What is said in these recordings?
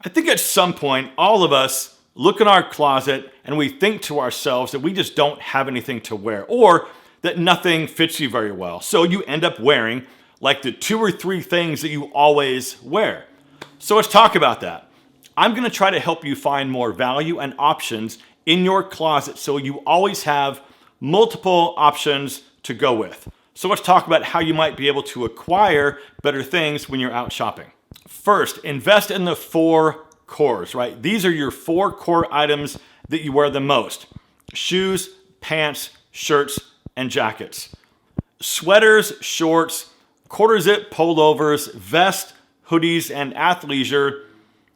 I think at some point, all of us look in our closet and we think to ourselves that we just don't have anything to wear or that nothing fits you very well. So you end up wearing like the 2 or 3 things that you always wear. So let's talk about that. I'm gonna try to help you find more value and options in your closet so you always have multiple options to go with. So let's talk about how you might be able to acquire better things when you're out shopping. First, invest in the 4 cores, right? These are your 4 core items that you wear the most. Shoes, pants, shirts, and jackets. Sweaters, shorts, quarter zip pullovers, vests, hoodies, and athleisure,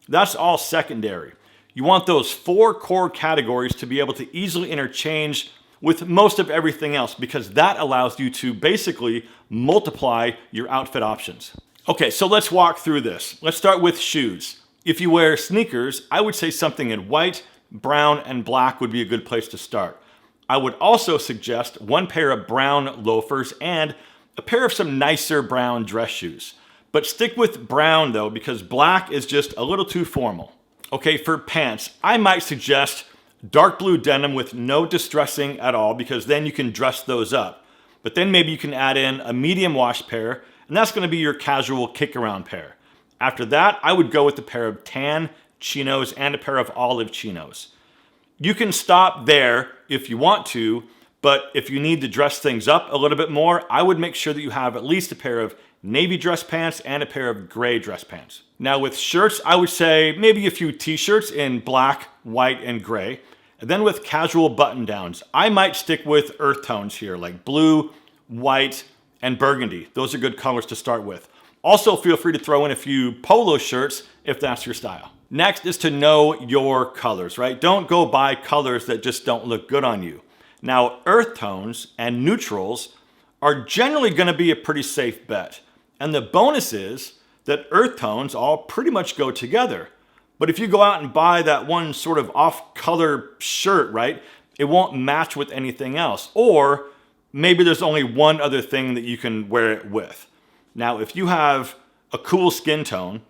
that's all secondary. You want those 4 core categories to be able to easily interchange with most of everything else because that allows you to basically multiply your outfit options. Okay, so let's walk through this. Let's start with shoes. If you wear sneakers, I would say something in white, brown, and black would be a good place to start. I would also suggest 1 pair of brown loafers and a pair of some nicer brown dress shoes. But stick with brown though, because black is just a little too formal. Okay, for pants, I might suggest dark blue denim with no distressing at all because then you can dress those up. But then maybe you can add in a medium wash pair and that's gonna be your casual kick around pair. After that, I would go with a pair of tan chinos and a pair of olive chinos. You can stop there if you want to, but if you need to dress things up a little bit more, I would make sure that you have at least a pair of navy dress pants and a pair of gray dress pants. Now with shirts, I would say maybe a few t-shirts in black, white, and gray. And then with casual button downs, I might stick with earth tones here, like blue, white, and burgundy. Those are good colors to start with. Also feel free to throw in a few polo shirts if that's your style. Next is to know your colors, right? Don't go buy colors that just don't look good on you. Now, earth tones and neutrals are generally gonna be a pretty safe bet. And the bonus is that earth tones all pretty much go together. But if you go out and buy that one sort of off-color shirt, right, it won't match with anything else. Or maybe there's only one other thing that you can wear it with. Now, if you have a cool skin tone,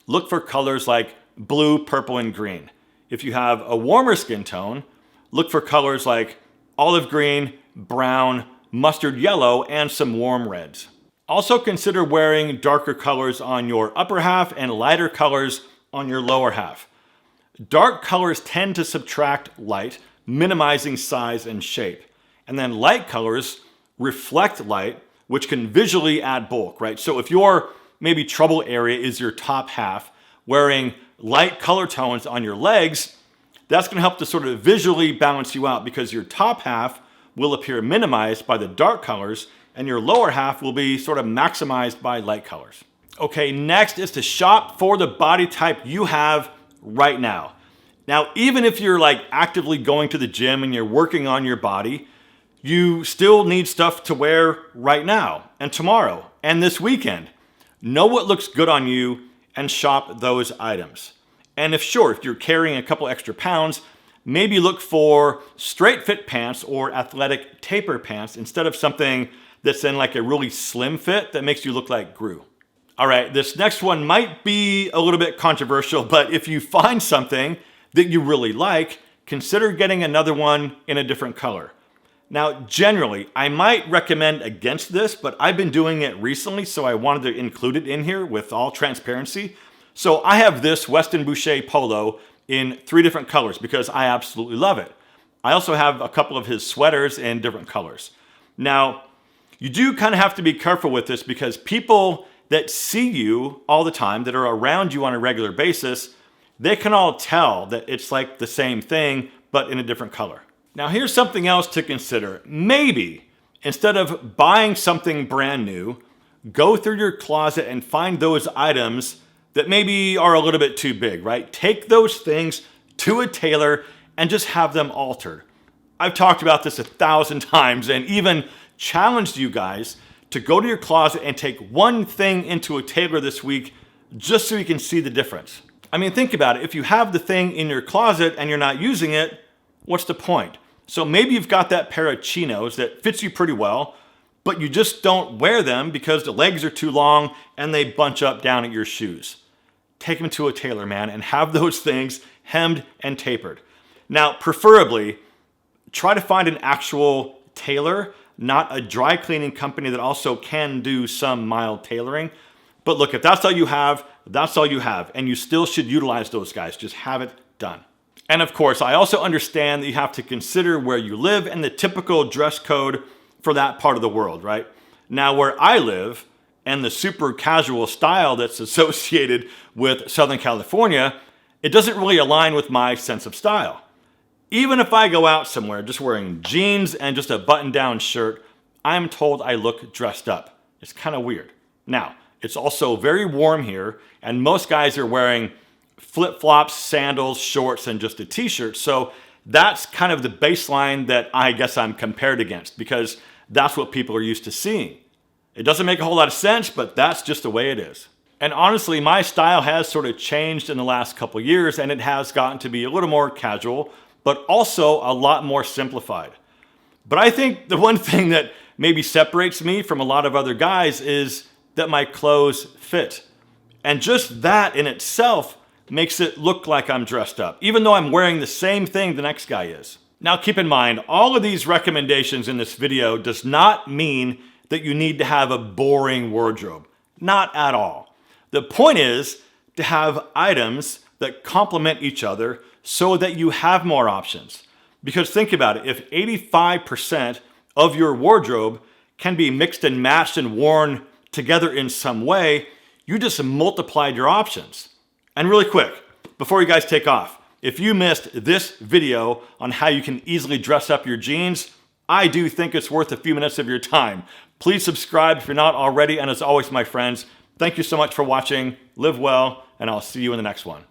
look for colors like blue, purple, and green. If you have a warmer skin tone, look for colors like olive green, brown, mustard yellow, and some warm reds. Also consider wearing darker colors on your upper half and lighter colors on your lower half. Dark colors tend to subtract light, minimizing size and shape. And then light colors reflect light, which can visually add bulk, right? So if your maybe trouble area is your top half, wearing light color tones on your legs, that's gonna help to sort of visually balance you out because your top half will appear minimized by the dark colors and your lower half will be sort of maximized by light colors. Okay, next is to shop for the body type you have right now. Now, even if you're like actively going to the gym and you're working on your body, you still need stuff to wear right now and tomorrow and this weekend. Know what looks good on you and shop those items. And if you're carrying a couple extra pounds, maybe look for straight fit pants or athletic taper pants instead of something that's in like a really slim fit that makes you look like Gru. All right, this next one might be a little bit controversial, but if you find something that you really like, consider getting another one in a different color. Now, generally, I might recommend against this, but I've been doing it recently, so I wanted to include it in here with all transparency. So I have this Weston Boucher polo in 3 different colors because I absolutely love it. I also have a couple of his sweaters in different colors. Now, you do kind of have to be careful with this because people that see you all the time, that are around you on a regular basis, they can all tell that it's like the same thing, but in a different color. Now here's something else to consider. Maybe instead of buying something brand new, go through your closet and find those items that maybe are a little bit too big, right? Take those things to a tailor and just have them altered. I've talked about this 1,000 times and even challenged you guys to go to your closet and take one thing into a tailor this week just so you can see the difference. I mean, think about it. If you have the thing in your closet and you're not using it, what's the point? So maybe you've got that pair of chinos that fits you pretty well, but you just don't wear them because the legs are too long and they bunch up down at your shoes. take them to a tailor, man, and have those things hemmed and tapered. Now, preferably, try to find an actual tailor, not a dry cleaning company that also can do some mild tailoring. But look, if that's all you have, that's all you have. And you still should utilize those guys. Just have it done. And of course, I also understand that you have to consider where you live and the typical dress code for that part of the world, right? Now, where I live and the super casual style that's associated with Southern California, it doesn't really align with my sense of style. Even if I go out somewhere just wearing jeans and just a button-down shirt, I'm told I look dressed up. It's kind of weird. Now, it's also very warm here, and most guys are wearing flip-flops, sandals, shorts, and just a t-shirt. So that's kind of the baseline that I guess I'm compared against, because that's what people are used to seeing. It doesn't make a whole lot of sense, but that's just the way it is. And honestly, my style has sort of changed in the last couple years, and it has gotten to be a little more casual, but also a lot more simplified. But I think the one thing that maybe separates me from a lot of other guys is that my clothes fit. And just that in itself makes it look like I'm dressed up, even though I'm wearing the same thing the next guy is. Now keep in mind, all of these recommendations in this video does not mean that you need to have a boring wardrobe. Not at all. The point is to have items that complement each other so that you have more options. Because think about it, if 85% of your wardrobe can be mixed and matched and worn together in some way, you just multiplied your options. And really quick, before you guys take off, if you missed this video on how you can easily dress up your jeans, I do think it's worth a few minutes of your time. Please subscribe if you're not already, and as always, my friends, thank you so much for watching, live well, and I'll see you in the next one.